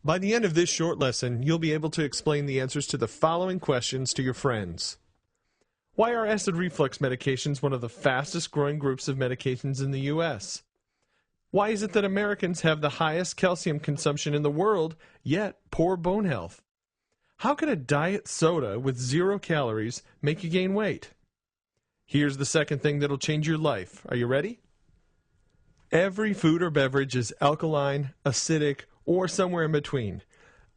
By the end of this short lesson, you'll be able to explain the answers to the following questions to your friends. Why are acid reflux medications one of the fastest growing groups of medications in the U.S.? Why is it that Americans have the highest calcium consumption in the world, yet poor bone health? How can a diet soda with 0 calories make you gain weight? Here's the second thing that'll change your life. Are you ready? Every food or beverage is alkaline, acidic, or somewhere in between.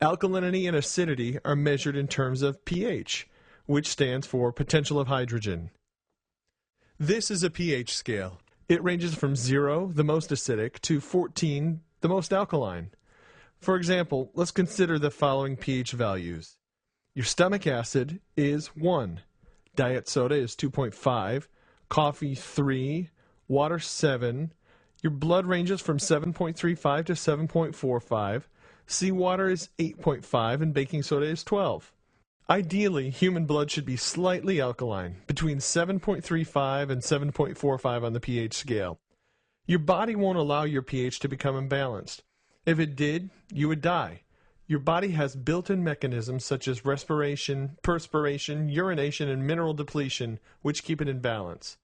Alkalinity and acidity are measured in terms of pH, which stands for potential of hydrogen. This is a pH scale. It ranges from 0, the most acidic, to 14, the most alkaline. For example, let's consider the following pH values. Your stomach acid is 1. Diet soda is 2.5. Coffee 3. Water 7. Your blood ranges from 7.35 to 7.45. Seawater is 8.5 and baking soda is 12. Ideally, human blood should be slightly alkaline, between 7.35 and 7.45 on the pH scale. Your body won't allow your pH to become imbalanced. If it did, you would die. Your body has built-in mechanisms such as respiration, perspiration, urination, and mineral depletion, which keep it in balance.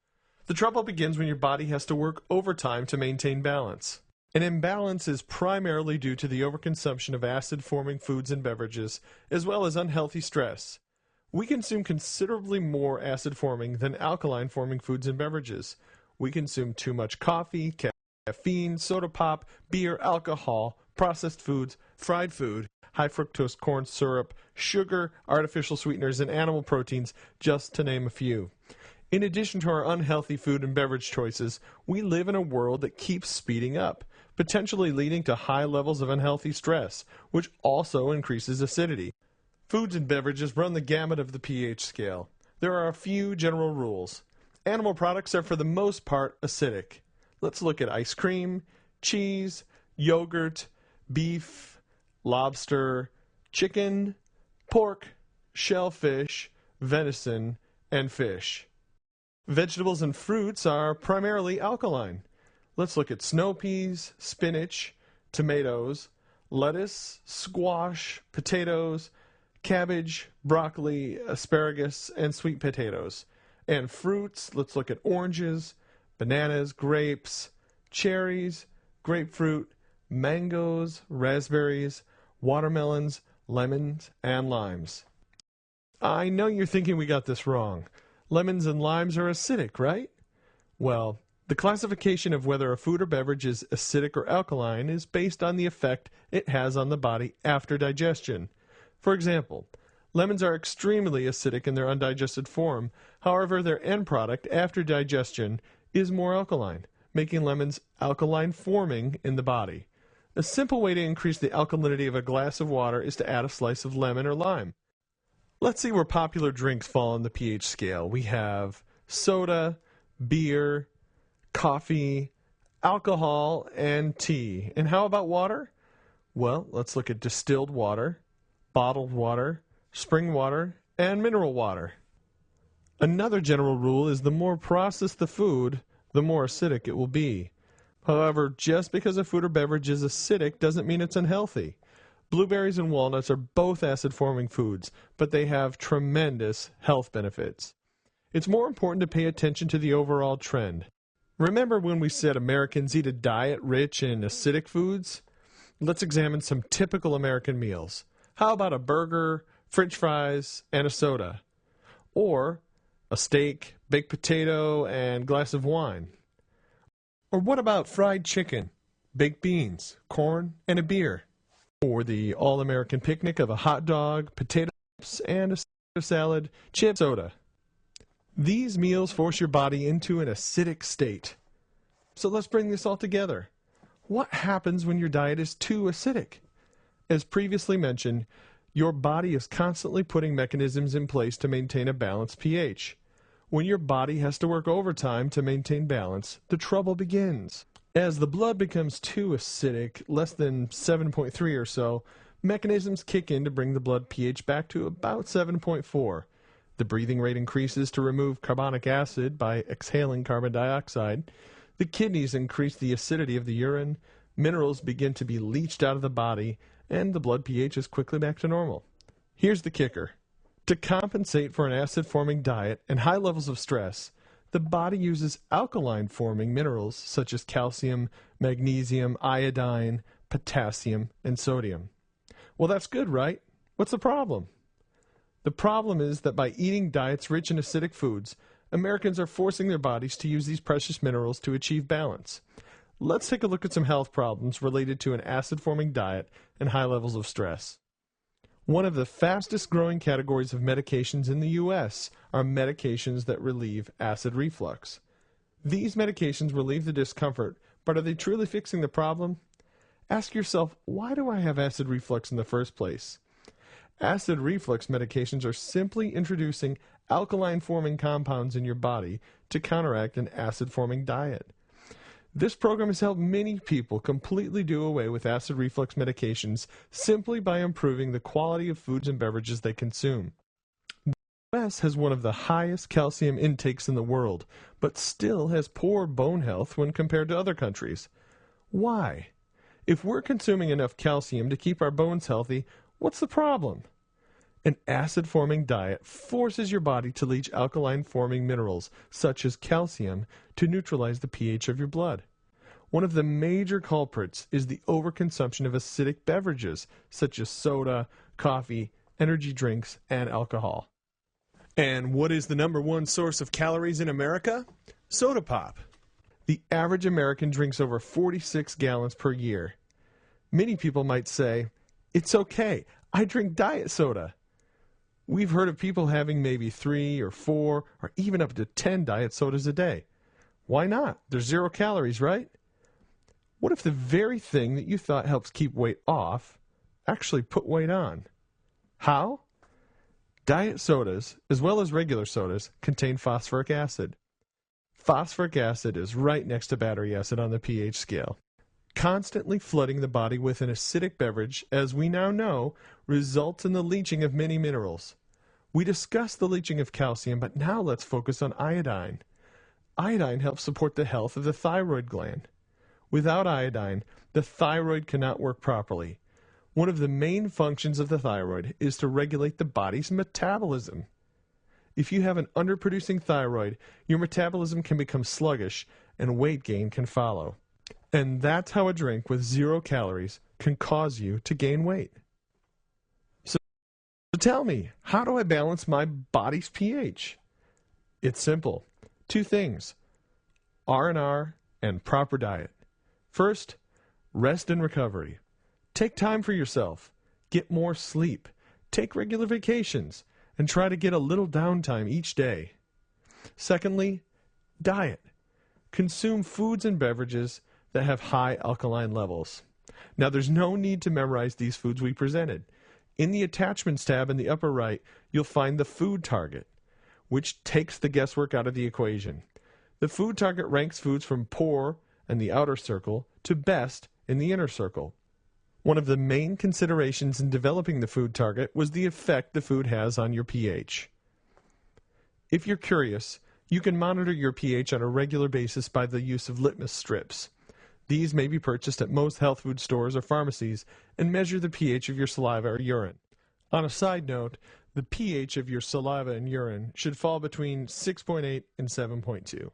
The trouble begins when your body has to work overtime to maintain balance. An imbalance is primarily due to the overconsumption of acid-forming foods and beverages, as well as unhealthy stress. We consume considerably more acid-forming than alkaline-forming foods and beverages. We consume too much coffee, caffeine, soda pop, beer, alcohol, processed foods, fried food, high fructose corn syrup, sugar, artificial sweeteners, and animal proteins, just to name a few. In addition to our unhealthy food and beverage choices, we live in a world that keeps speeding up, potentially leading to high levels of unhealthy stress, which also increases acidity. Foods and beverages run the gamut of the pH scale. There are a few general rules. Animal products are for the most part acidic. Let's look at ice cream, cheese, yogurt, beef, lobster, chicken, pork, shellfish, venison, and fish. Vegetables and fruits are primarily alkaline. Let's look at snow peas, spinach, tomatoes, lettuce, squash, potatoes, cabbage, broccoli, asparagus, and sweet potatoes. And fruits, let's look at oranges, bananas, grapes, cherries, grapefruit, mangoes, raspberries, watermelons, lemons, and limes. I know you're thinking we got this wrong. Lemons and limes are acidic, right? Well, the classification of whether a food or beverage is acidic or alkaline is based on the effect it has on the body after digestion. For example, lemons are extremely acidic in their undigested form. However, their end product after digestion is more alkaline, making lemons alkaline forming in the body. A simple way to increase the alkalinity of a glass of water is to add a slice of lemon or lime. Let's see where popular drinks fall on the pH scale. We have soda, beer, coffee, alcohol, and tea. And how about water? Well, let's look at distilled water, bottled water, spring water, and mineral water. Another general rule is the more processed the food, the more acidic it will be. However, just because a food or beverage is acidic doesn't mean it's unhealthy. Blueberries and walnuts are both acid-forming foods, but they have tremendous health benefits. It's more important to pay attention to the overall trend. Remember when we said Americans eat a diet rich in acidic foods? Let's examine some typical American meals. How about a burger, french fries, and a soda? Or a steak, baked potato, and glass of wine? Or what about fried chicken, baked beans, corn, and a beer? Or the all-American picnic of a hot dog, potato chips, and a salad, chip, soda. These meals force your body into an acidic state. So let's bring this all together. What happens when your diet is too acidic? As previously mentioned, your body is constantly putting mechanisms in place to maintain a balanced pH. When your body has to work overtime to maintain balance, the trouble begins. As the blood becomes too acidic, less than 7.3 or so, mechanisms kick in to bring the blood pH back to about 7.4. The breathing rate increases to remove carbonic acid by exhaling carbon dioxide. The kidneys increase the acidity of the urine. Minerals begin to be leached out of the body, and the blood pH is quickly back to normal. Here's the kicker. To compensate for an acid-forming diet and high levels of stress, the body uses alkaline-forming minerals such as calcium, magnesium, iodine, potassium, and sodium. Well, that's good, right? What's the problem? The problem is that by eating diets rich in acidic foods, Americans are forcing their bodies to use these precious minerals to achieve balance. Let's take a look at some health problems related to an acid-forming diet and high levels of stress. One of the fastest growing categories of medications in the U.S. are medications that relieve acid reflux. These medications relieve the discomfort, but are they truly fixing the problem? Ask yourself, why do I have acid reflux in the first place? Acid reflux medications are simply introducing alkaline-forming compounds in your body to counteract an acid-forming diet. This program has helped many people completely do away with acid reflux medications simply by improving the quality of foods and beverages they consume. The U.S. has one of the highest calcium intakes in the world, but still has poor bone health when compared to other countries. Why? If we're consuming enough calcium to keep our bones healthy, what's the problem? An acid-forming diet forces your body to leach alkaline-forming minerals, such as calcium, to neutralize the pH of your blood. One of the major culprits is the overconsumption of acidic beverages, such as soda, coffee, energy drinks, and alcohol. And what is the #1 source of calories in America? Soda pop. The average American drinks over 46 gallons per year. Many people might say, "It's okay, I drink diet soda." We've heard of people having maybe 3 or 4 or even up to 10 diet sodas a day. Why not? They're 0 calories, right? What if the very thing that you thought helps keep weight off actually put weight on? How? Diet sodas, as well as regular sodas, contain phosphoric acid. Phosphoric acid is right next to battery acid on the pH scale. Constantly flooding the body with an acidic beverage, as we now know, results in the leaching of many minerals. We discussed the leaching of calcium, but now let's focus on iodine. Iodine helps support the health of the thyroid gland. Without iodine, the thyroid cannot work properly. One of the main functions of the thyroid is to regulate the body's metabolism. If you have an underproducing thyroid, your metabolism can become sluggish and weight gain can follow. And that's how a drink with 0 calories can cause you to gain weight. So tell me, how do I balance my body's pH? It's simple. 2 things: R&R and proper diet. First, rest and recovery. Take time for yourself. Get more sleep. Take regular vacations. And try to get a little downtime each day. Secondly, diet. Consume foods and beverages that have high alkaline levels. Now, there's no need to memorize these foods we presented. In the attachments tab in the upper right, you'll find the food target, which takes the guesswork out of the equation. The food target ranks foods from poor in the outer circle to best in the inner circle. One of the main considerations in developing the food target was the effect the food has on your pH. If you're curious, you can monitor your pH on a regular basis by the use of litmus strips. These may be purchased at most health food stores or pharmacies and measure the pH of your saliva or urine. On a side note, the pH of your saliva and urine should fall between 6.8 and 7.2.